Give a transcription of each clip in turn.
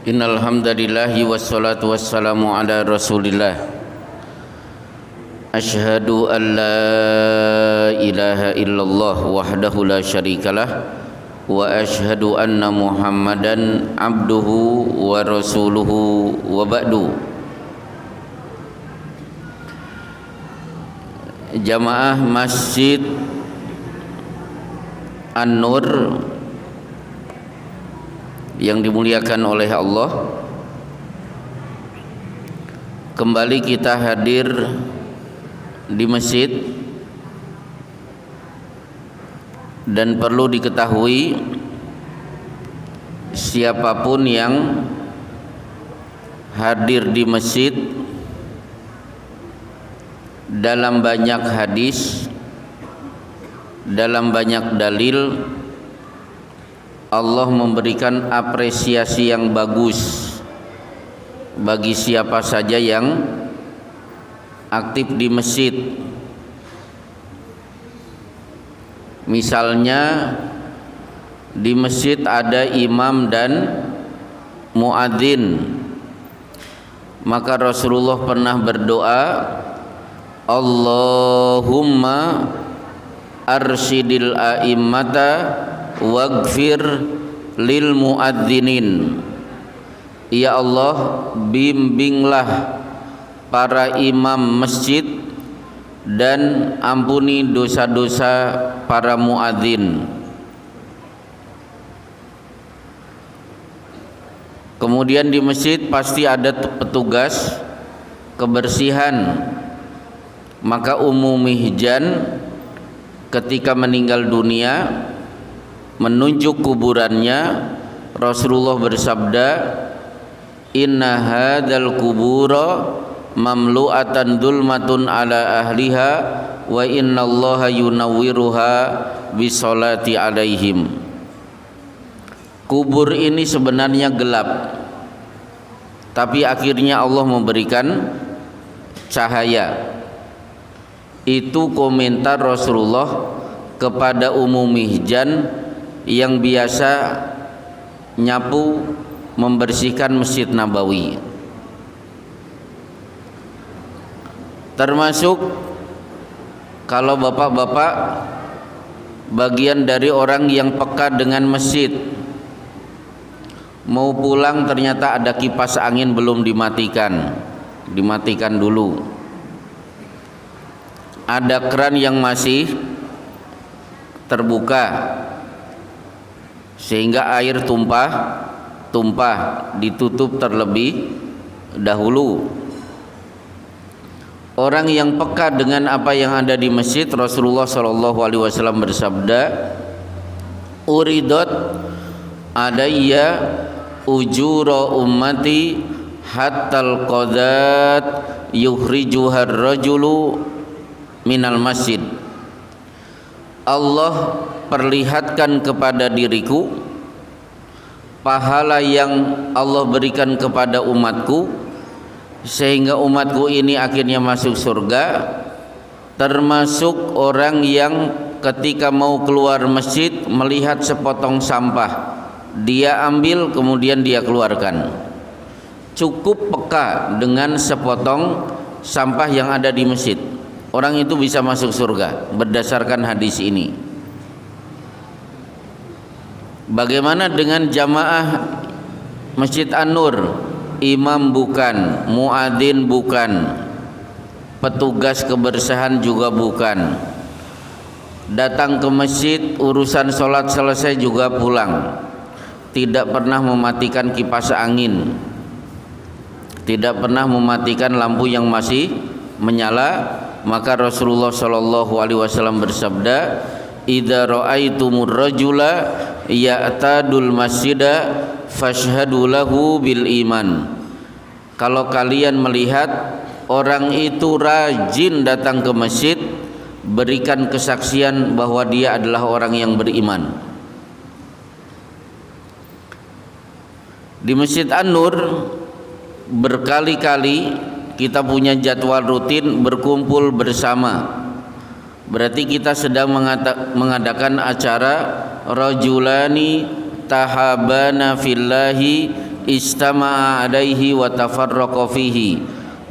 Innal hamdalillahi wassalatu wassalamu ala Rasulillah. Asyhadu an la ilaha illallah wahdahu la syarikalah wa asyhadu anna Muhammadan abduhu wa rasuluhu wa ba'du. Jamaah Masjid An-Nur yang dimuliakan oleh Allah, kembali kita hadir di masjid, dan perlu diketahui siapapun yang hadir di masjid dalam banyak hadis, dalam banyak dalil, Allah memberikan apresiasi yang bagus bagi siapa saja yang aktif di masjid. Misalnya di masjid ada imam dan muadzin, maka Rasulullah pernah berdoa, Allahumma arsyidil a'immata waghfir lil muadzinin. Ya Allah, bimbinglah para imam masjid dan ampuni dosa-dosa para muadzin. Kemudian di masjid pasti ada petugas kebersihan, maka Ummu Mihjan ketika meninggal dunia menunjuk kuburannya, Rasulullah bersabda, inna hadzal kubura mamlu'atan dzulmatun ala ahliha wa innallaha yunawwiruha bisolati alaihim. Kubur ini sebenarnya gelap, tapi akhirnya Allah memberikan cahaya. Itu komentar Rasulullah kepada Ummu Mihjan yang biasa nyapu membersihkan Masjid Nabawi. Termasuk kalau bapak-bapak bagian dari orang yang peka dengan masjid, mau pulang ternyata ada kipas angin belum dimatikan dulu, ada keran yang masih terbuka sehingga air tumpah, ditutup terlebih dahulu. Orang yang peka dengan apa yang ada di masjid, Rasulullah SAW bersabda, uridat adayya ujura ummati hattal qadat yukhrijuhar rajulu minal masjid. Allah perlihatkan kepada diriku pahala yang Allah berikan kepada umatku, sehingga umatku ini akhirnya masuk surga, termasuk orang yang ketika mau keluar masjid melihat sepotong sampah, dia ambil kemudian dia keluarkan. Cukup peka dengan sepotong sampah yang ada di masjid, orang itu bisa masuk surga berdasarkan hadis ini. Bagaimana dengan jamaah Masjid An-Nur? Imam bukan, muadzin bukan, petugas kebersihan juga bukan. Datang ke masjid, urusan sholat selesai juga pulang. Tidak pernah mematikan kipas angin, tidak pernah mematikan lampu yang masih menyala. Maka Rasulullah SAW bersabda, idza ra'aitumur rajula ya'tadul masjida fashhadu lahu bil iman. Kalau kalian melihat orang itu rajin datang ke masjid, berikan kesaksian bahwa dia adalah orang yang beriman. Di Masjid An-Nur berkali-kali kita punya jadwal rutin berkumpul bersama. Berarti kita sedang mengadakan acara rajulani tahabana fillahi istama'a alaihi wa tafarraqa fihi,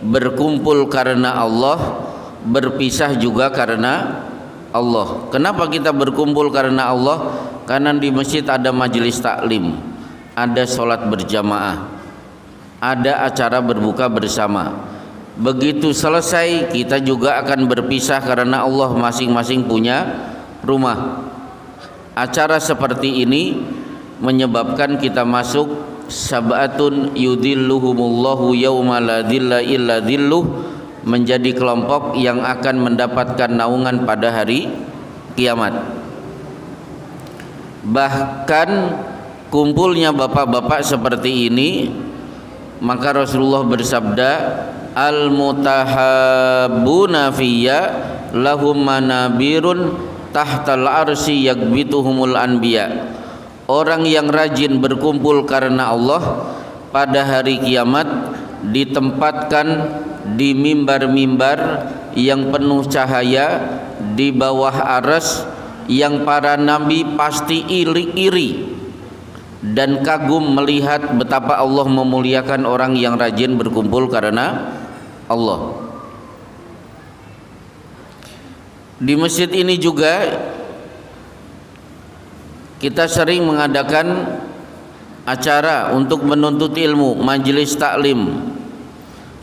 berkumpul karena Allah, berpisah juga karena Allah. Kenapa kita berkumpul karena Allah? Karena di masjid ada majelis taklim, ada sholat berjamaah, ada acara berbuka bersama. Begitu selesai kita juga akan berpisah karena Allah, masing-masing punya rumah. Acara seperti ini menyebabkan kita masuk sab'atun yudhilluhumullahu yawma la dhilla illa dhilluh, menjadi kelompok yang akan mendapatkan naungan pada hari kiamat. Bahkan kumpulnya bapak-bapak seperti ini, maka Rasulullah bersabda, al-mutahabbuna fiyya lahum manabirun tahtal arsy yagbituhumul anbiya. Orang yang rajin berkumpul karena Allah pada hari kiamat ditempatkan di mimbar-mimbar yang penuh cahaya di bawah arsy, yang para nabi pasti iri dan kagum melihat betapa Allah memuliakan orang yang rajin berkumpul karena Allah. Di masjid ini juga kita sering mengadakan acara untuk menuntut ilmu, majelis taklim.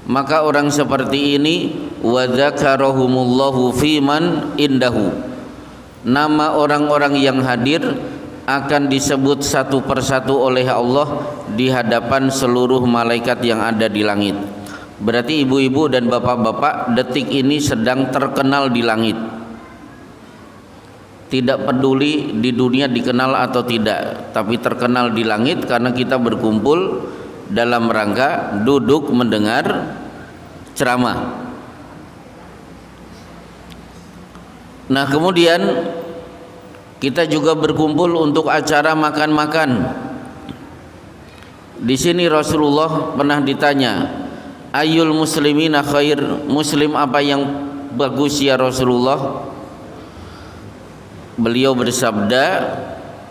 Maka orang seperti ini wa dzakarahumullahu fiman indahu, nama orang-orang yang hadir akan disebut satu persatu oleh Allah di hadapan seluruh malaikat yang ada di langit. Berarti ibu-ibu dan bapak-bapak detik ini sedang terkenal di langit. Tidak peduli di dunia dikenal atau tidak, tapi terkenal di langit karena kita berkumpul dalam rangka duduk mendengar ceramah. Nah, kemudian kita juga berkumpul untuk acara makan-makan. Di sini Rasulullah pernah ditanya, "Ayyul muslimina khair?" Muslim apa yang bagus ya Rasulullah? Beliau bersabda,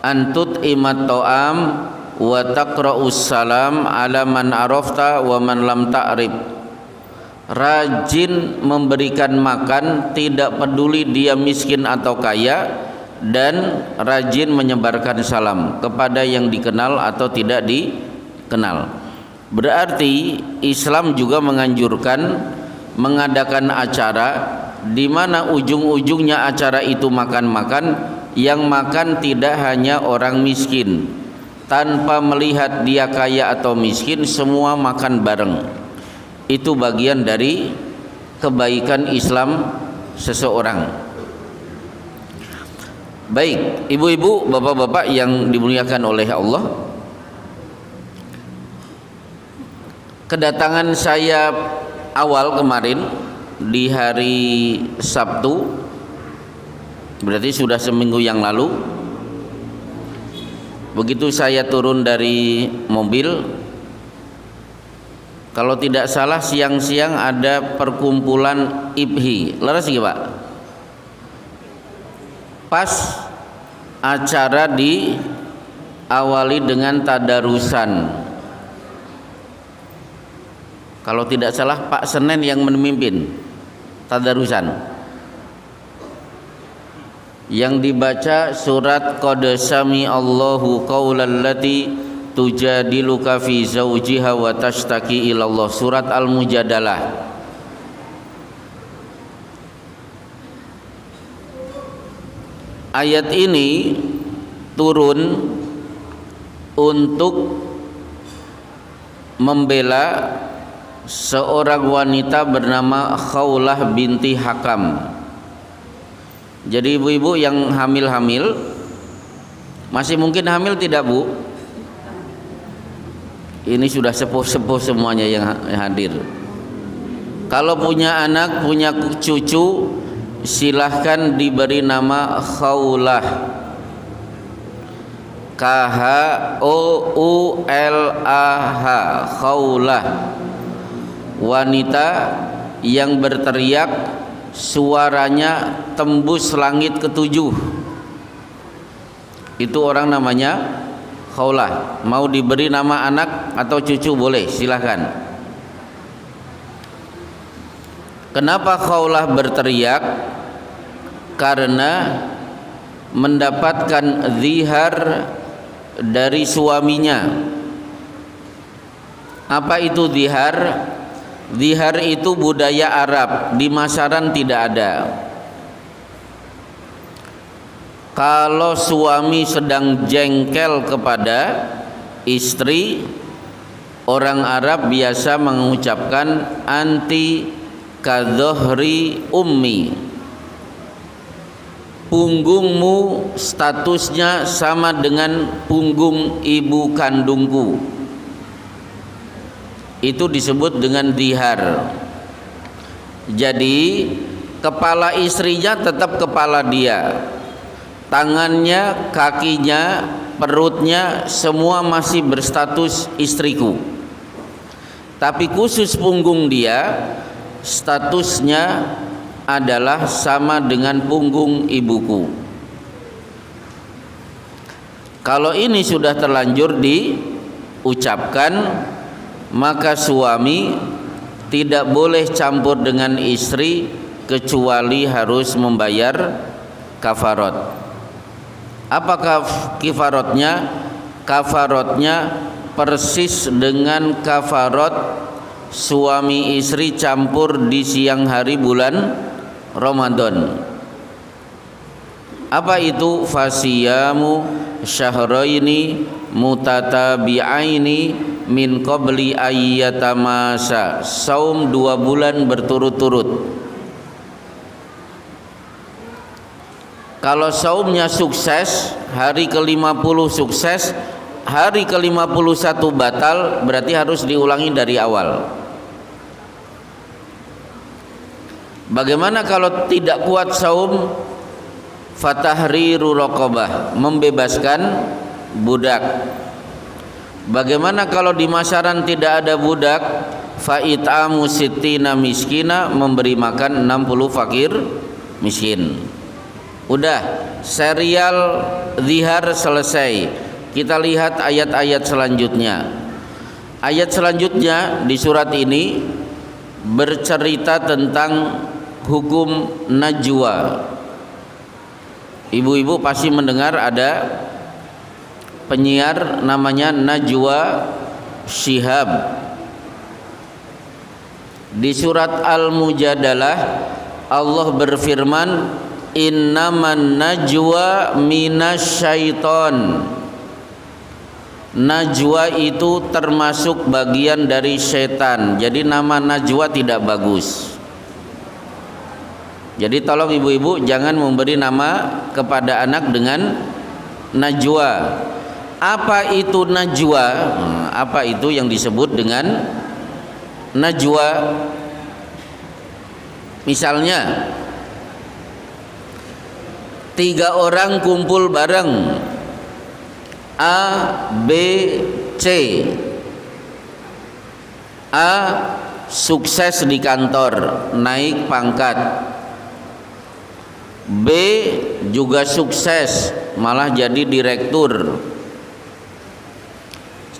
"Antut imat ta'am wa taqra'us salam ala man arafta wa man lam ta'rif." Rajin memberikan makan, tidak peduli dia miskin atau kaya, dan rajin menyebarkan salam kepada yang dikenal atau tidak dikenal. Berarti Islam juga menganjurkan mengadakan acara di mana ujung-ujungnya acara itu makan-makan, yang makan tidak hanya orang miskin, tanpa melihat dia kaya atau miskin, semua makan bareng. Itu bagian dari kebaikan Islam seseorang. Baik, ibu-ibu, bapak-bapak yang dimuliakan oleh Allah, kedatangan saya awal kemarin di hari Sabtu, berarti sudah seminggu yang lalu. Begitu saya turun dari mobil, kalau tidak salah siang-siang ada perkumpulan IPHI. Leres nggih Pak? Pas acara diawali dengan tadarusan. Kalau tidak salah Pak Senen yang memimpin tadarusan, yang dibaca surat Qad sami Allahu qaulal lati tujadiluka fi zawjiha wa tashtaki ilallah, surat Al-Mujadalah. Ayat ini turun untuk membela seorang wanita bernama Khawlah binti Hakam. Jadi ibu-ibu yang hamil-hamil, masih mungkin hamil tidak Bu? Ini sudah sepuh-sepuh semuanya yang hadir. Kalau punya anak, punya cucu, silahkan diberi nama Khawlah, K-H-O-U-L-A-H, Khawlah. Wanita yang berteriak suaranya tembus langit ketujuh, itu orang namanya Khawlah. Mau diberi nama anak atau cucu boleh, silahkan. Kenapa Khawlah berteriak? Karena mendapatkan zihar dari suaminya. Apa itu zihar? Zihar itu budaya Arab, di masaran tidak ada. Kalau suami sedang jengkel kepada istri, orang Arab biasa mengucapkan anti kadzohri ummi. Punggungmu statusnya sama dengan punggung ibu kandungku. Itu disebut dengan zihar. Jadi kepala istrinya tetap kepala dia, tangannya, kakinya, perutnya semua masih berstatus istriku. Tapi khusus punggung dia statusnya adalah sama dengan punggung ibuku. Kalau ini sudah terlanjur diucapkan, maka suami tidak boleh campur dengan istri kecuali harus membayar kafarat. Apakah kafaratnya? Kafaratnya persis dengan kafarat suami istri campur di siang hari bulan Ramadan. Apa itu? Fasiyamu syahraini mutatabi'aini min qabli ayyatamasa. Saum 2 bulan berturut-turut. Kalau saumnya sukses, hari ke-50 sukses, hari ke-51 batal, berarti harus diulangi dari awal. Bagaimana kalau tidak kuat saum? Fatahriru raqabah, membebaskan budak. Bagaimana kalau di masaran tidak ada budak? Fa'it'amu sittina miskina, memberi makan 60 fakir miskin. Udah, serial zihar selesai. Kita lihat ayat-ayat selanjutnya. Ayat selanjutnya di surat ini bercerita tentang hukum najwa. Ibu-ibu pasti mendengar ada penyiar namanya Najwa Shihab. Di surat Al-Mujadalah Allah berfirman, innaman najwa minasyaiton. Najwa itu termasuk bagian dari setan. Jadi nama najwa tidak bagus. Jadi tolong ibu-ibu jangan memberi nama kepada anak dengan najwa. Apa itu najwa? Apa itu yang disebut dengan najwa? Misalnya 3 orang kumpul bareng, A, B, C. A sukses di kantor, naik pangkat. B juga sukses, malah jadi direktur.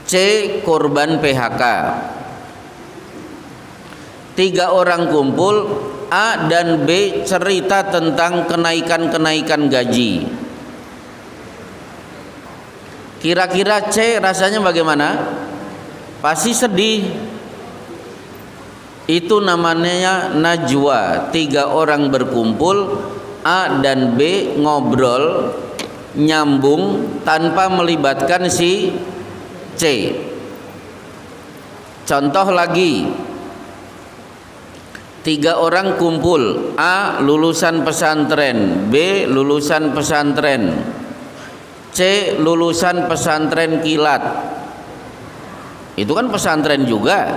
C korban PHK. 3 orang kumpul, A dan B cerita tentang kenaikan-kenaikan gaji. Kira-kira C rasanya bagaimana? Pasti sedih. Itu namanya najwa. 3 orang berkumpul, A dan B ngobrol nyambung tanpa melibatkan si C. Contoh lagi, 3 orang kumpul, A lulusan pesantren, B lulusan pesantren, C lulusan pesantren kilat. Itu kan pesantren juga.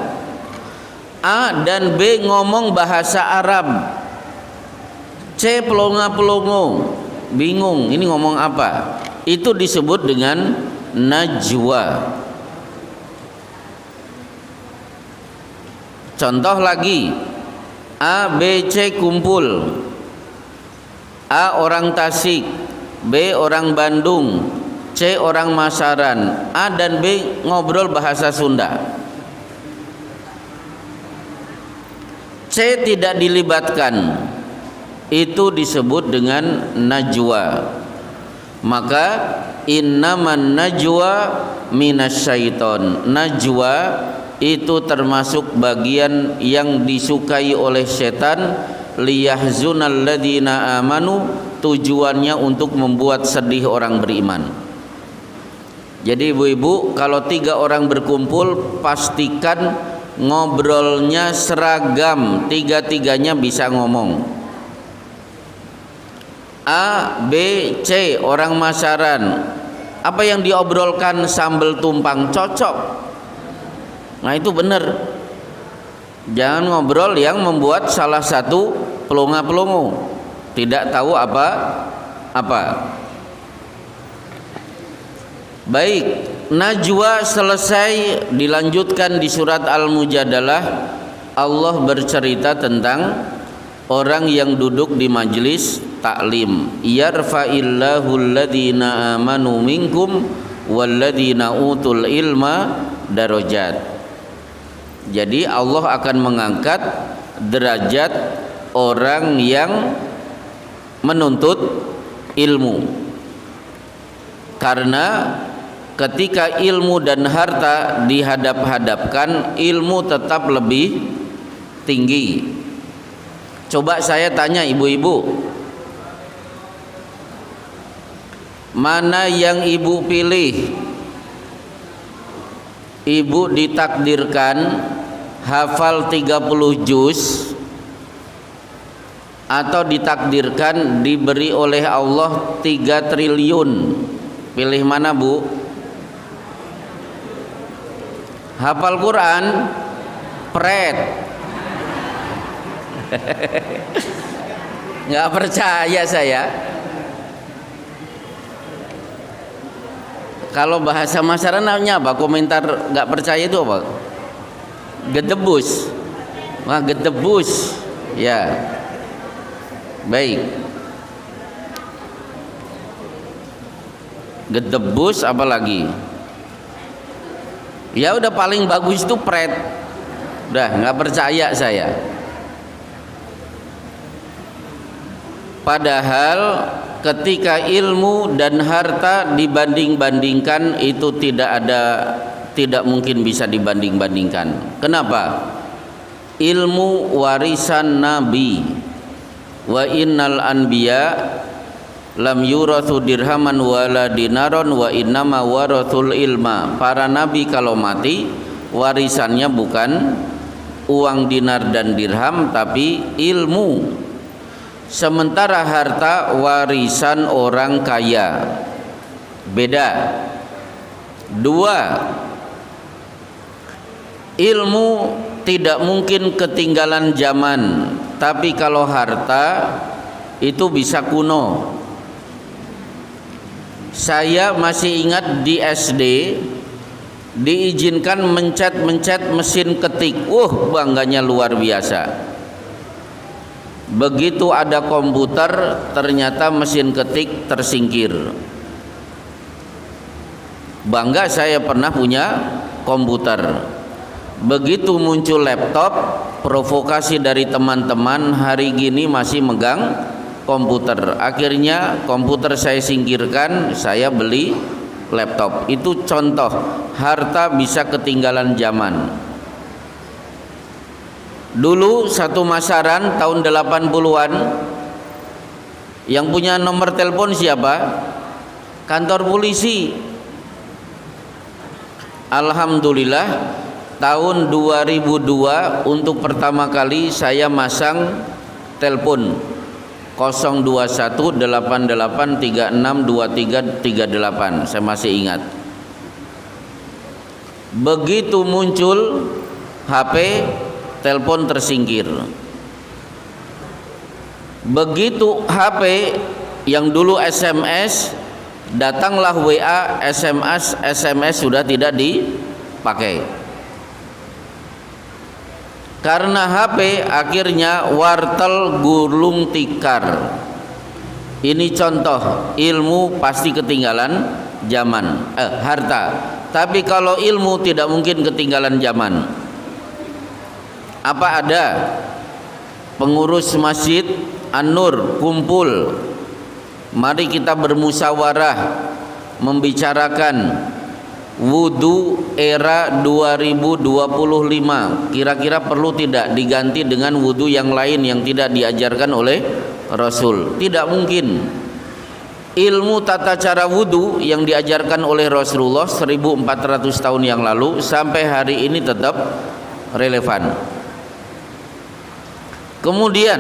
A dan B ngomong bahasa Arab. C pelongo-pelongo, bingung ini ngomong apa. Itu disebut dengan najwa. Contoh lagi, A, B, C kumpul. A orang Tasik, B orang Bandung, C orang Masaran, A dan B ngobrol bahasa Sunda. C tidak dilibatkan, itu disebut dengan najwa. Maka innaman najwa minasyaiton. Najwa itu termasuk bagian yang disukai oleh setan, liyahzunal ladzina amanu, tujuannya untuk membuat sedih orang beriman. Jadi ibu-ibu, kalau 3 orang berkumpul, pastikan ngobrolnya seragam, 3-3-nya bisa ngomong. A, B, C orang Masaran, apa yang diobrolkan sambal tumpang, cocok. Nah itu benar. Jangan ngobrol yang membuat salah satu pelongo-pelongo, tidak tahu apa-apa. Baik, najwa selesai, dilanjutkan di surat Al-Mujadalah. Allah bercerita tentang orang yang duduk di majelis taklim. Yarfa'illahu alladhina amanu minkum walladhina utul ilma darajat. Jadi Allah akan mengangkat derajat orang yang menuntut ilmu. Karena ketika ilmu dan harta dihadap-hadapkan, ilmu tetap lebih tinggi. Coba saya tanya ibu-ibu, mana yang ibu pilih? Ibu ditakdirkan hafal 30 juz atau ditakdirkan diberi oleh Allah 3 triliun? Pilih mana, Bu? Hafal Quran pret. Nggak percaya saya. Kalau bahasa masyarakat namanya apa? Komentar nggak percaya itu apa? Gedebus. Wah, gedebus. Ya. Baik. Gedebus apa lagi? Ya udah, paling bagus itu pret. Udah nggak percaya saya. Padahal ketika ilmu dan harta dibanding-bandingkan, itu tidak mungkin bisa dibanding-bandingkan. Kenapa? Ilmu warisan Nabi. Wa innal anbiya lam yurathu dirhaman wala dinaron wa innama warathul ilma. Para nabi kalau mati warisannya bukan uang dinar dan dirham, tapi ilmu. Sementara harta warisan orang kaya. Beda. 2, ilmu tidak mungkin ketinggalan zaman, tapi kalau harta itu bisa kuno. Saya masih ingat di SD diizinkan mencet mesin ketik. Bangganya luar biasa. Begitu ada komputer, ternyata mesin ketik tersingkir. Bangga saya pernah punya komputer. Begitu muncul laptop, provokasi dari teman-teman, hari gini masih megang komputer. Akhirnya komputer saya singkirkan, saya beli laptop. Itu contoh harta bisa ketinggalan zaman. Dulu satu Masaran tahun 80-an, yang punya nomor telepon siapa? Kantor polisi. Alhamdulillah tahun 2002 untuk pertama kali saya masang telepon 02188362338. Saya masih ingat. Begitu muncul HP, telepon tersingkir. Begitu HP yang dulu SMS, datanglah WA, SMS sudah tidak dipakai. Karena HP akhirnya wartel gulung tikar. Ini contoh ilmu pasti ketinggalan harta. Tapi kalau ilmu tidak mungkin ketinggalan zaman. Apa ada pengurus Masjid An-Nur kumpul, mari kita bermusyawarah membicarakan wudu era 2025, kira-kira perlu tidak diganti dengan wudu yang lain yang tidak diajarkan oleh Rasul? Tidak mungkin. Ilmu tata cara wudu yang diajarkan oleh Rasulullah 1400 tahun yang lalu sampai hari ini tetap relevan. Kemudian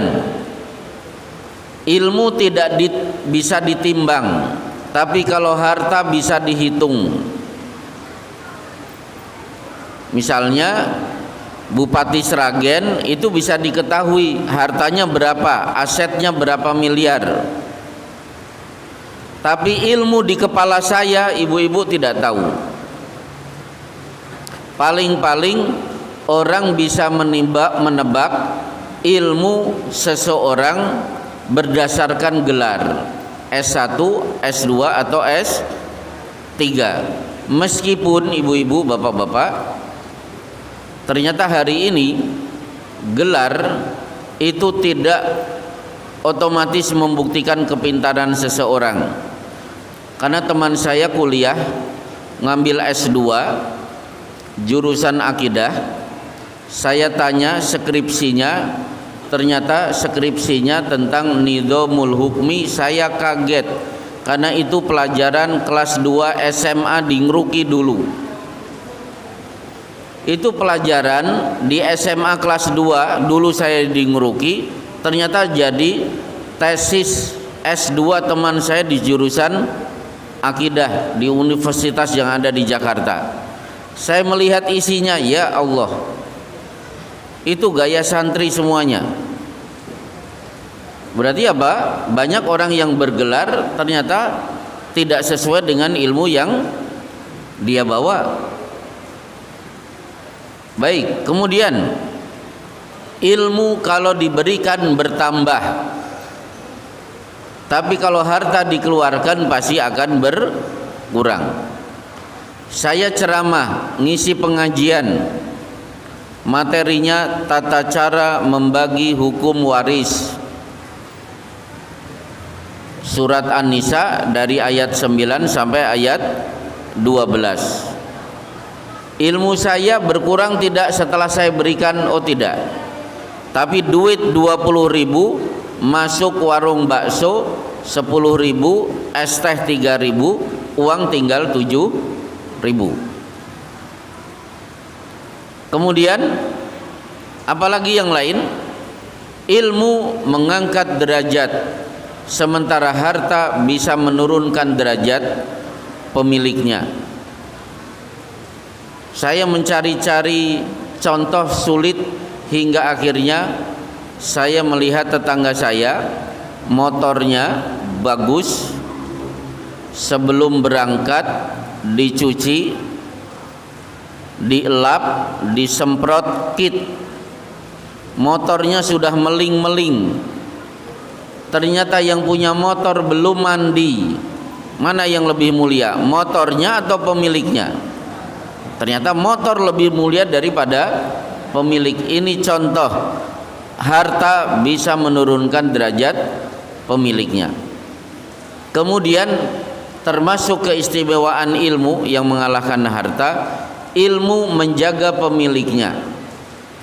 ilmu tidak bisa ditimbang, tapi kalau harta bisa dihitung. Misalnya Bupati Sragen itu bisa diketahui hartanya berapa, asetnya berapa miliar. Tapi ilmu di kepala saya, ibu-ibu tidak tahu. Paling-paling orang bisa menebak ilmu seseorang berdasarkan gelar S1, S2 atau S3. Meskipun ibu-ibu, bapak-bapak, ternyata hari ini gelar itu tidak otomatis membuktikan kepintaran seseorang. Karena teman saya kuliah ngambil S2 jurusan akidah, saya tanya skripsinya, ternyata skripsinya tentang Nidhamul Hukmi. Saya kaget karena itu pelajaran kelas 2 SMA di Ngruki dulu. Itu pelajaran di SMA kelas 2 dulu saya di Ngruki, ternyata jadi tesis S2 teman saya di jurusan akidah di universitas yang ada di Jakarta. Saya melihat isinya, ya Allah, itu gaya santri semuanya. Berarti apa? Banyak orang yang bergelar ternyata tidak sesuai dengan ilmu yang dia bawa. Baik, kemudian ilmu kalau diberikan bertambah, tapi kalau harta dikeluarkan pasti akan berkurang. Saya ceramah, ngisi pengajian, materinya tata cara membagi hukum waris, surat An-Nisa dari ayat 9 sampai ayat 12. Ilmu saya berkurang tidak setelah saya berikan? Oh tidak. Tapi duit 20.000 masuk warung bakso 10.000, es teh 3.000, uang tinggal 7.000. Kemudian apalagi yang lain? Ilmu mengangkat derajat, sementara harta bisa menurunkan derajat pemiliknya. Saya mencari-cari contoh sulit hingga akhirnya saya melihat tetangga saya motornya bagus, sebelum berangkat dicuci, dielap, disemprot kit. Motornya sudah meling-meling. Ternyata yang punya motor belum mandi. Mana yang lebih mulia, motornya atau pemiliknya? Ternyata motor lebih mulia daripada pemilik. Ini contoh harta bisa menurunkan derajat pemiliknya. Kemudian termasuk keistimewaan ilmu yang mengalahkan harta, ilmu menjaga pemiliknya.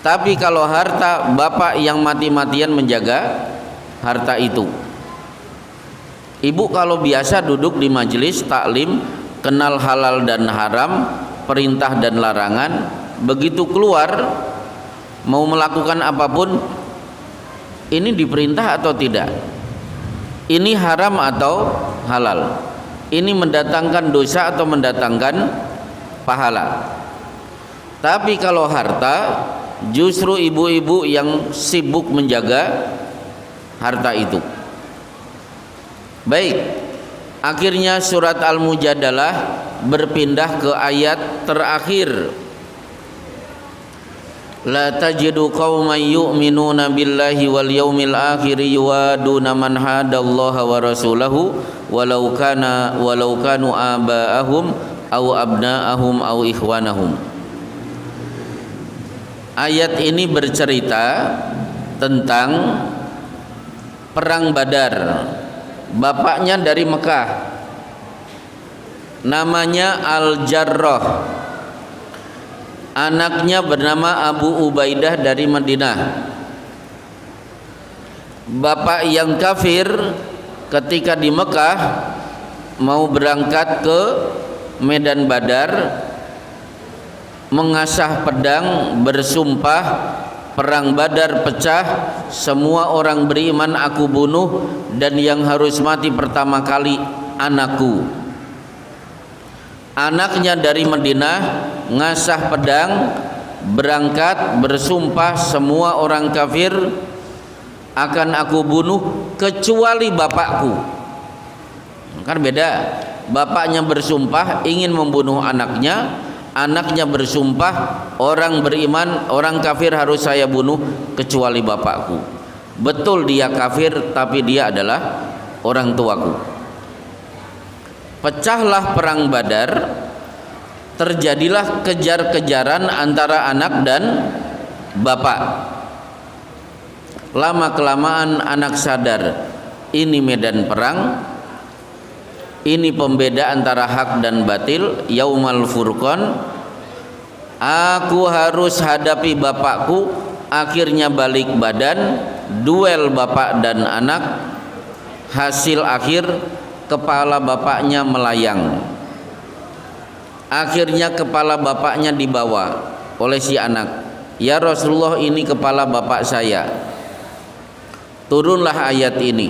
Tapi kalau harta, bapak yang mati-matian menjaga harta itu. Ibu kalau biasa duduk di majelis taklim, kenal halal dan haram, perintah dan larangan, begitu keluar mau melakukan apapun, ini diperintah atau tidak, ini haram atau halal, ini mendatangkan dosa atau mendatangkan pahala. Tapi kalau harta, justru ibu-ibu yang sibuk menjaga harta itu. Baik, akhirnya surat Al-Mujadalah berpindah ke ayat terakhir. La tajidu qauman yu'minuna billahi wal yawmil akhir yuwaduna man hadallaha wa rasulahu walau kanu aba'ahum aw abna'ahum aw ikhwanahum. Ayat ini bercerita tentang perang Badar. Bapaknya dari Mekah, namanya Al-Jarrah. Anaknya bernama Abu Ubaidah dari Madinah. Bapak yang kafir ketika di Mekah mau berangkat ke medan Badar, mengasah pedang, bersumpah, perang Badar pecah, semua orang beriman aku bunuh, dan yang harus mati pertama kali anakku. Anaknya dari Madinah ngasah pedang, berangkat, bersumpah, semua orang kafir akan aku bunuh kecuali bapakku. Kan beda, bapaknya bersumpah ingin membunuh anaknya, anaknya bersumpah orang beriman, orang kafir harus saya bunuh kecuali bapakku. Betul dia kafir, tapi dia adalah orang tuaku. Pecahlah perang Badar, terjadilah kejar-kejaran antara anak dan bapak. Lama kelamaan anak sadar, ini medan perang, ini pembeda antara hak dan batil, yaumal furqan. Aku harus hadapi bapakku. Akhirnya balik badan, duel bapak dan anak. Hasil akhir kepala bapaknya melayang. Akhirnya kepala bapaknya dibawa oleh si anak. Ya Rasulullah, ini kepala bapak saya. Turunlah ayat ini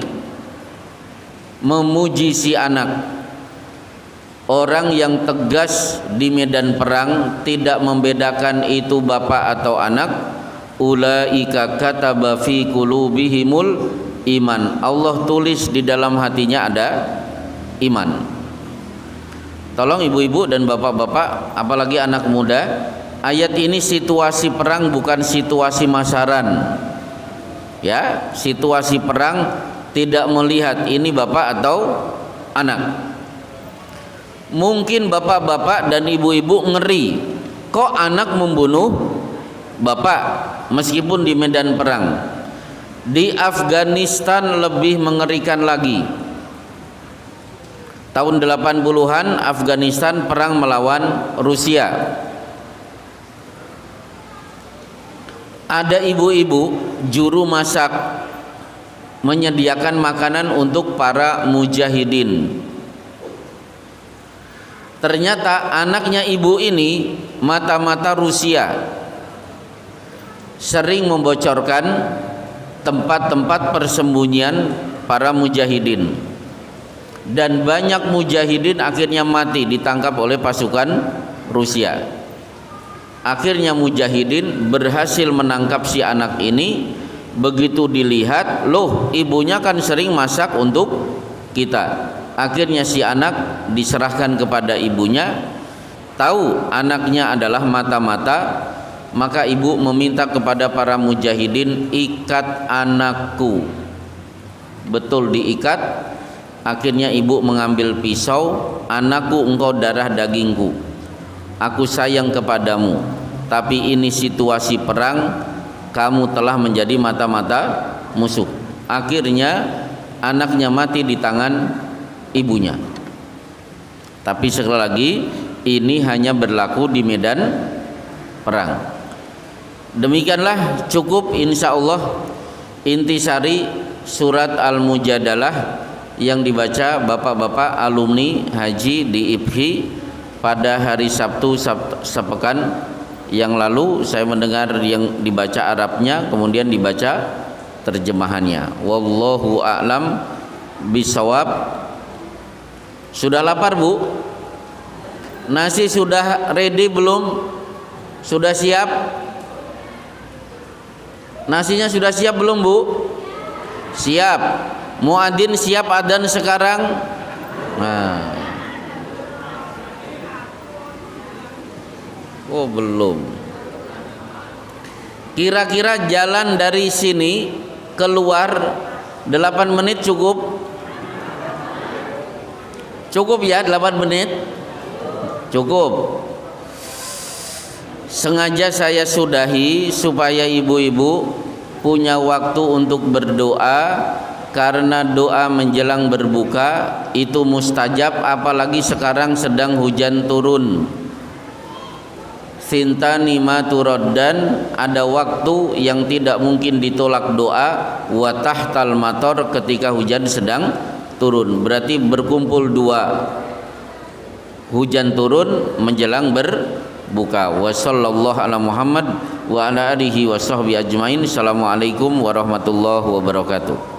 memuji si anak. Orang yang tegas di medan perang, tidak membedakan itu bapak atau anak. Ulaika kataba fi qulubihimul iman. Allah tulis di dalam hatinya ada iman. Tolong ibu-ibu dan bapak-bapak, apalagi anak muda, ayat ini situasi perang, bukan situasi masaran. Ya, situasi perang, tidak melihat ini bapak atau anak. Mungkin bapak-bapak dan ibu-ibu ngeri, kok anak membunuh bapak meskipun di medan perang. Di Afghanistan lebih mengerikan lagi. Tahun 80-an Afghanistan perang melawan Rusia. Ada ibu-ibu juru masak menyediakan makanan untuk para mujahidin. Ternyata anaknya ibu ini mata-mata Rusia, sering membocorkan tempat-tempat persembunyian para mujahidin, dan banyak mujahidin akhirnya mati ditangkap oleh pasukan Rusia. Akhirnya mujahidin berhasil menangkap si anak ini. Begitu dilihat, loh ibunya kan sering masak untuk kita. Akhirnya si anak diserahkan kepada ibunya. Tahu anaknya adalah mata-mata, maka ibu meminta kepada para mujahidin, ikat anakku. Betul diikat. Akhirnya ibu mengambil pisau, anakku engkau darah dagingku, aku sayang kepadamu, tapi ini situasi perang, kamu telah menjadi mata-mata musuh. Akhirnya anaknya mati di tangan ibunya. Tapi sekali lagi, ini hanya berlaku di medan perang. Demikianlah cukup insya Allah intisari surat Al-Mujadalah yang dibaca bapak-bapak alumni haji di IPHI pada hari Sabtu sepekan yang lalu. Saya mendengar yang dibaca Arabnya, kemudian dibaca terjemahannya. Wallahu a'lam bisawab. Sudah lapar Bu? Nasi sudah ready belum? Sudah siap? Nasinya sudah siap belum Bu? Siap. Muadzin siap adzan sekarang? Nah. Oh belum. Kira-kira jalan dari sini keluar 8 menit cukup? Cukup ya 8 menit? Cukup. Sengaja saya sudahi supaya ibu-ibu punya waktu untuk berdoa, karena doa menjelang berbuka itu mustajab, apalagi sekarang sedang hujan turun. Thintani ma turaddan, ada waktu yang tidak mungkin ditolak doa, wa tahtal matar, ketika hujan sedang turun. Berarti berkumpul dua, hujan turun menjelang berbuka. Wa sallallahu ala Muhammad wa ala alihi wa sahbihi ajmain. Assalamualaikum warahmatullahi wabarakatuh.